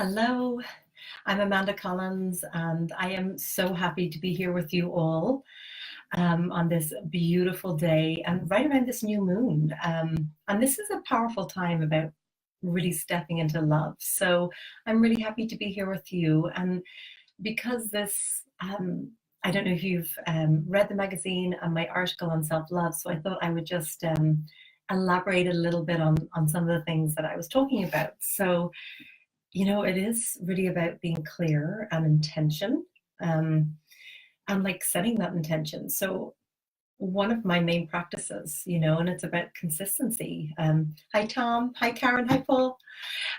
Hello, I'm Amanda Collins, and I am so happy to be here with you all on this beautiful day and right around this new moon. And this is a powerful time about really stepping into love. So I'm really happy to be here with you. And because I don't know if you've read the magazine and my article on self love, so I thought I would just elaborate a little bit on some of the things that I was talking about. So, it is really about being clear and intention, um, and like setting that intention. So one of my main practices, and it's about consistency. Hi, Tom. Hi, Karen. Hi, Paul.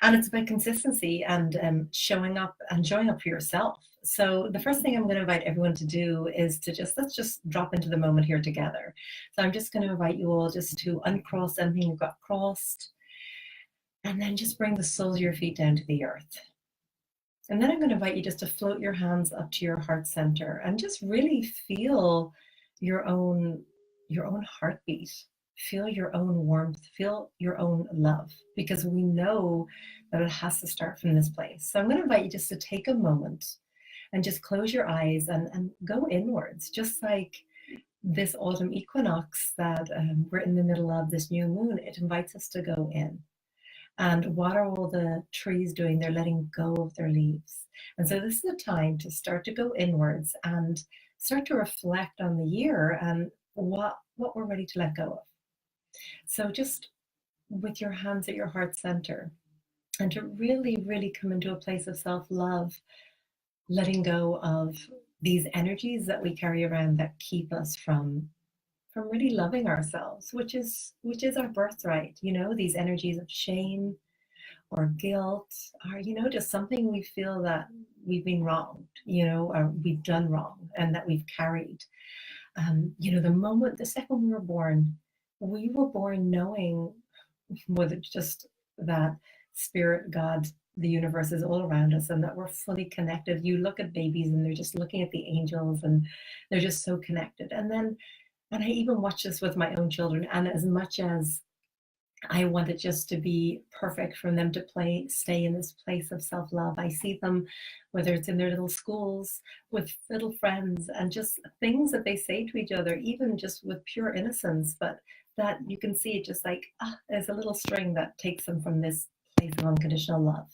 And it's about consistency and showing up for yourself. So the first thing I'm going to invite everyone to do is to let's just drop into the moment here together. So I'm just going to invite you all just to uncross anything you've got crossed, and then just bring the soles of your feet down to the earth. And then I'm going to invite you just to float your hands up to your heart center and just really feel your own your own heartbeat. Feel your own warmth, feel your own love, because we know that it has to start from this place. So I'm going to invite you just to take a moment and just close your eyes and go inwards, just like this autumn equinox that we're in the middle of, this new moon. It invites us to go in. And what are all the trees doing? They're letting go of their leaves. And so this is a time to start to go inwards and start to reflect on the year and what we're ready to let go of. So just with your hands at your heart center, and to really, really come into a place of self-love, letting go of these energies that we carry around that keep us from really loving ourselves, which is our birthright. These energies of shame or guilt, or just something we feel that we've been wronged, or we've done wrong and that we've carried. The second we were born knowing, whether it's just that spirit, God, the universe is all around us and that we're fully connected. You look at babies and they're just looking at the angels and they're just so connected. And I even watch this with my own children, and as much as I want it just to be perfect for them to stay in this place of self love. I see them, whether it's in their little schools with little friends, and just things that they say to each other, even just with pure innocence, but that you can see it just like, there's a little string that takes them from this place of unconditional love.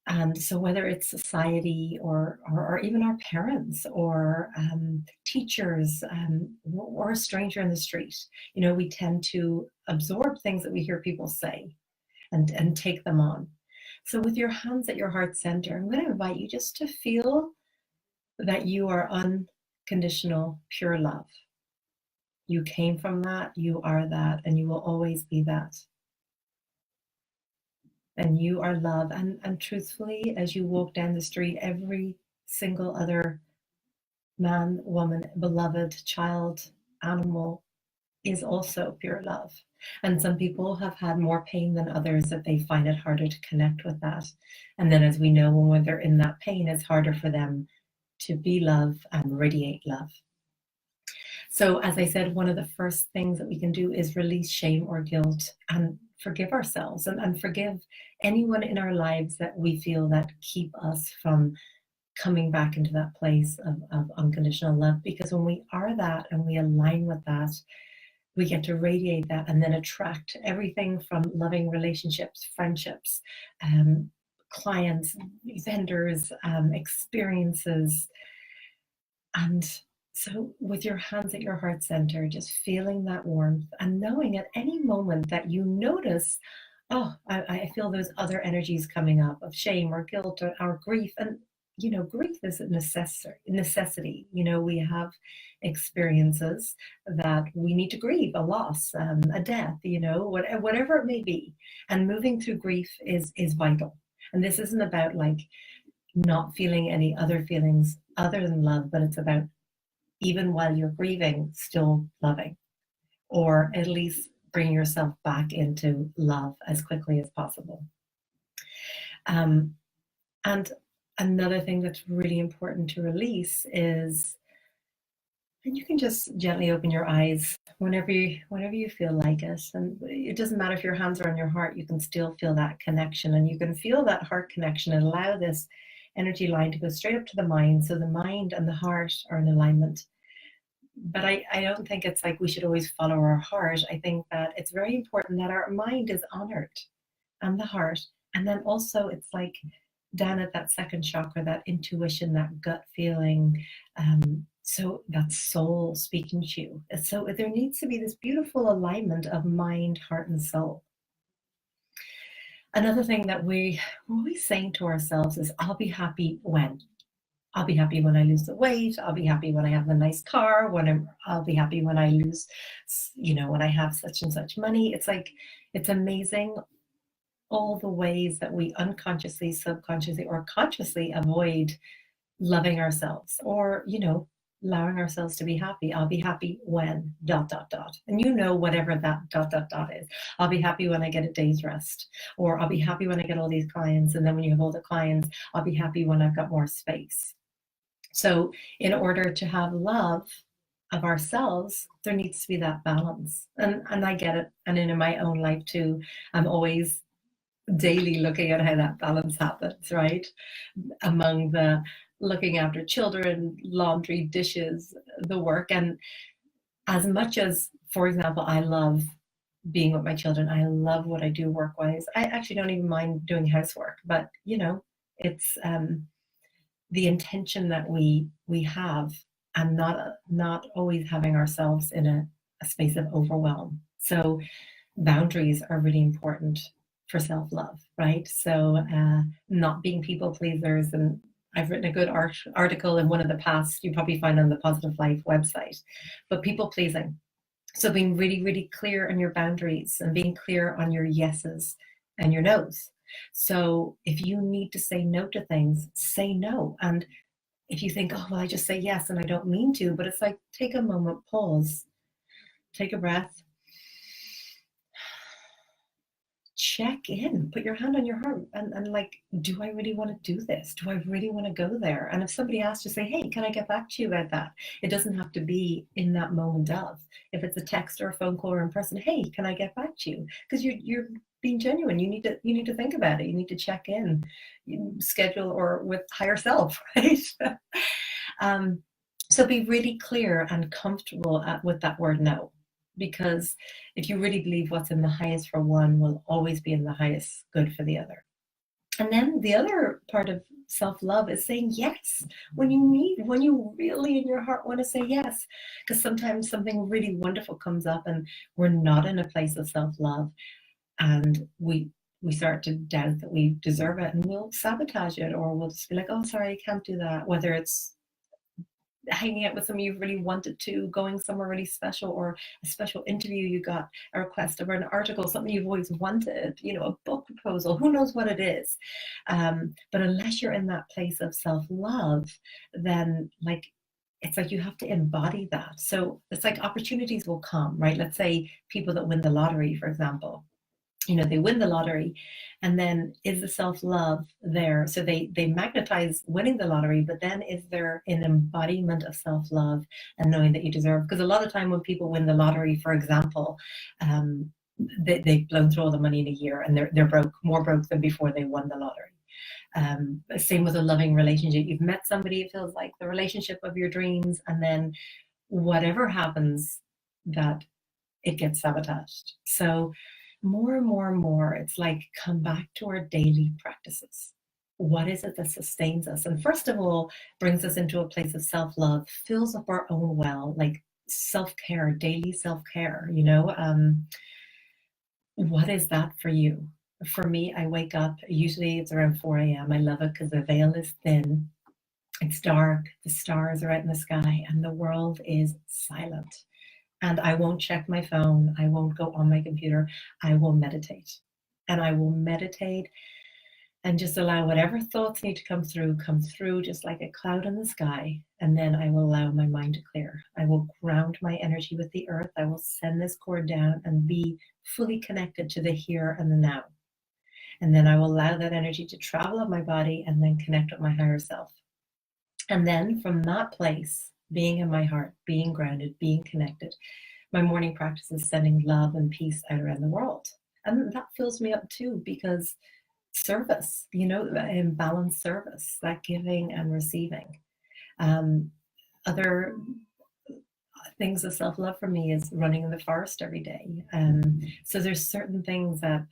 And so whether it's society or even our parents or teachers, or a stranger in the street, we tend to absorb things that we hear people say and take them on. So with your hands at your heart center, I'm going to invite you just to feel that you are unconditional, pure love. You came from that, you are that, and you will always be that. And you are love. And truthfully, as you walk down the street, every single other man, woman, beloved, child, animal is also pure love. And some people have had more pain than others, that they find it harder to connect with that. And then, as we know, when they're in that pain, it's harder for them to be love and radiate love. So, as I said, one of the first things that we can do is release shame or guilt and forgive ourselves, and forgive anyone in our lives that we feel that keep us from coming back into that place of unconditional love. Because when we are that and we align with that, we get to radiate that and then attract everything from loving relationships, friendships, clients, vendors, experiences. And so, with your hands at your heart center, just feeling that warmth and knowing at any moment that you notice, I feel those other energies coming up of shame or guilt or grief. And, grief is a necessity. We have experiences that we need to grieve, a loss, a death, whatever it may be. And moving through grief is vital. And this isn't about like not feeling any other feelings other than love, but it's about, even while you're grieving, still loving, or at least bring yourself back into love as quickly as possible. And another thing that's really important to release is And you can just gently open your eyes whenever you feel like it. And it doesn't matter if your hands are on your heart, you can still feel that connection. And you can feel that heart connection and allow this energy line to go straight up to the mind. So the mind and the heart are in alignment. But I don't think it's like we should always follow our heart. I think that it's very important that our mind is honored and the heart. And then also it's like down at that second chakra, that intuition, that gut feeling. So that soul speaking to you. So there needs to be this beautiful alignment of mind, heart, and soul. Another thing that we're always saying to ourselves is, I'll be happy when. I'll be happy when I lose the weight. I'll be happy when I have a nice car. I'll be happy when I lose, when I have such and such money. It's like, it's amazing all the ways that we unconsciously, subconsciously, or consciously avoid loving ourselves, or, allowing ourselves to be happy. I'll be happy when dot dot dot. And whatever that dot dot dot is. I'll be happy when I get a day's rest, or I'll be happy when I get all these clients. And then when you have all the clients, I'll be happy when I've got more space. So in order to have love of ourselves, there needs to be that balance. And I get it. And in my own life too, I'm always daily looking at how that balance happens, right? Among the looking after children, laundry, dishes, the work. And as much as, for example, I love being with my children, I love what I do work wise. I actually don't even mind doing housework, but it's the intention that we have, and not always having ourselves in a space of overwhelm. So boundaries are really important for self-love, right? So not being people pleasers. And I've written a good article in one of the past, you probably find on the Positive Life website, but people pleasing. So being really, really clear on your boundaries and being clear on your yeses and your nos. So if you need to say no to things, say no. And if you think, oh, well, I just say yes and I don't mean to, but it's like, take a moment, pause, take a breath, check in, put your hand on your heart, and like, do I really want to do this? Do I really want to go there? And if somebody asks, to say, hey, can I get back to you about that? It doesn't have to be in that moment of. If it's a text or a phone call or in person, hey, can I get back to you? Because you're being genuine. You need to think about it. You need to check in, schedule, or with higher self, right? So be really clear and comfortable with that word no. Because if you really believe what's in the highest for one will always be in the highest good for the other. And then the other part of self-love is saying yes when you really in your heart want to say yes. Because sometimes something really wonderful comes up and we're not in a place of self-love, and we start to doubt that we deserve it, and we'll sabotage it, or we'll just be like, oh, sorry, I can't do that. Whether it's hanging out with someone you've really wanted to, going somewhere really special, or a special interview you got a request, or an article, something you've always wanted, a book proposal, who knows what it is. But unless you're in that place of self-love, then it's like you have to embody that. So it's like opportunities will come, right? Let's say people that win the lottery, for example, they win the lottery, and then is the self-love there? So they magnetize winning the lottery, but then is there an embodiment of self-love and knowing that you deserve? Because a lot of time when people win the lottery, for example, they've blown through all the money in a year, and they're broke, more broke than before they won the lottery. Same with a loving relationship. You've met somebody, it feels like the relationship of your dreams, and then whatever happens, that it gets sabotaged. So more and more and more, it's like, come back to our daily practices. What is it that sustains us? And first of all, brings us into a place of self-love, fills up our own well, like self-care, daily self-care, what is that for you? For me, I wake up, usually it's around 4 a.m. I love it because the veil is thin, it's dark, the stars are out in the sky, and the world is silent. And I won't check my phone. I won't go on my computer. I will meditate. And I will meditate and just allow whatever thoughts need to come through just like a cloud in the sky. And then I will allow my mind to clear. I will ground my energy with the earth. I will send this cord down and be fully connected to the here and the now. And then I will allow that energy to travel up my body and then connect with my higher self. And then from that place, being in my heart, being grounded, being connected. My morning practice is sending love and peace out around the world. And that fills me up too, because service, in balanced service, that giving and receiving. Um, Other things of self-love for me is running in the forest every day. So there's certain things that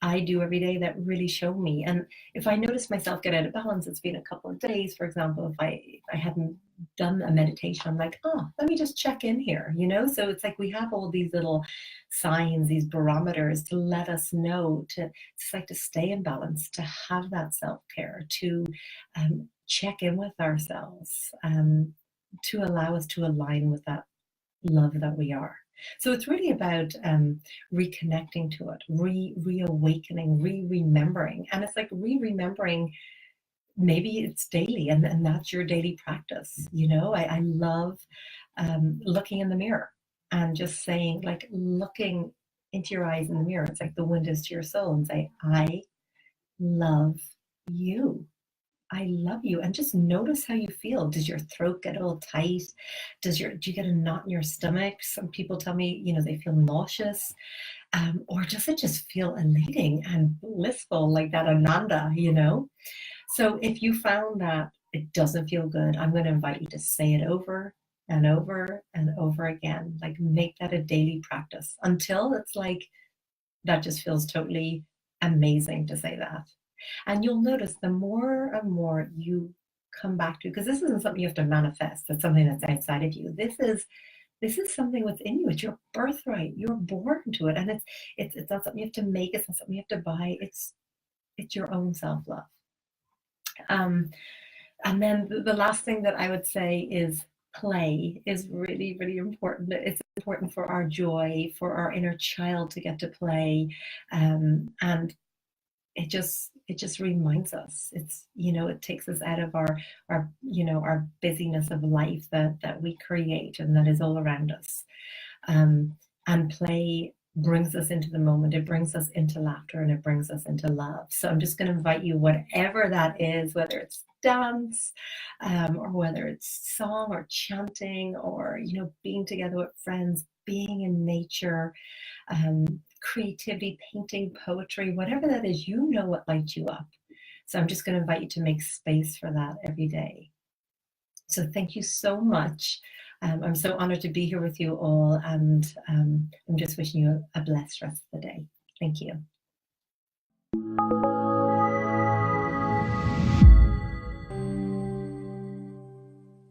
I do every day that really show me. And if I notice myself get out of balance, it's been a couple of days, for example, if I hadn't done a meditation, I'm like, oh, let me just check in here. So it's like we have all these little signs, these barometers to let us know it's like to stay in balance, to have that self-care, to check in with ourselves, to allow us to align with that love that we are. So it's really about reconnecting to it, reawakening, remembering. And it's like remembering, maybe it's daily, and that's your daily practice. I love looking in the mirror and just saying, like, looking into your eyes in the mirror. It's like the wind is to your soul, and say, I love you. I love you. And just notice how you feel. Does your throat get all tight? Do you get a knot in your stomach? Some people tell me, they feel nauseous. Or does it just feel elating and blissful, like that ananda? So if you found that it doesn't feel good, I'm going to invite you to say it over and over and over again. Like, make that a daily practice until it's like, that just feels totally amazing to say that. And you'll notice the more and more you come back to, because this isn't something you have to manifest, it's something that's outside of you. This is something within you. It's your birthright. You're born to it. And it's not something you have to make, it's not something you have to buy. It's your own self-love. And then the last thing that I would say is play is really, really important. It's important for our joy, for our inner child to get to play. And it just reminds us. It takes us out of our busyness of life that we create and that is all around us. And play brings us into the moment. It brings us into laughter, and it brings us into love. So I'm just going to invite you, whatever that is, whether it's dance, or whether it's song or chanting, or being together with friends, being in nature, creativity, painting, poetry, whatever that is, what lights you up. So I'm just going to invite you to make space for that every day. So thank you so much. I'm so honored to be here with you all, and I'm just wishing you a blessed rest of the day. Thank you.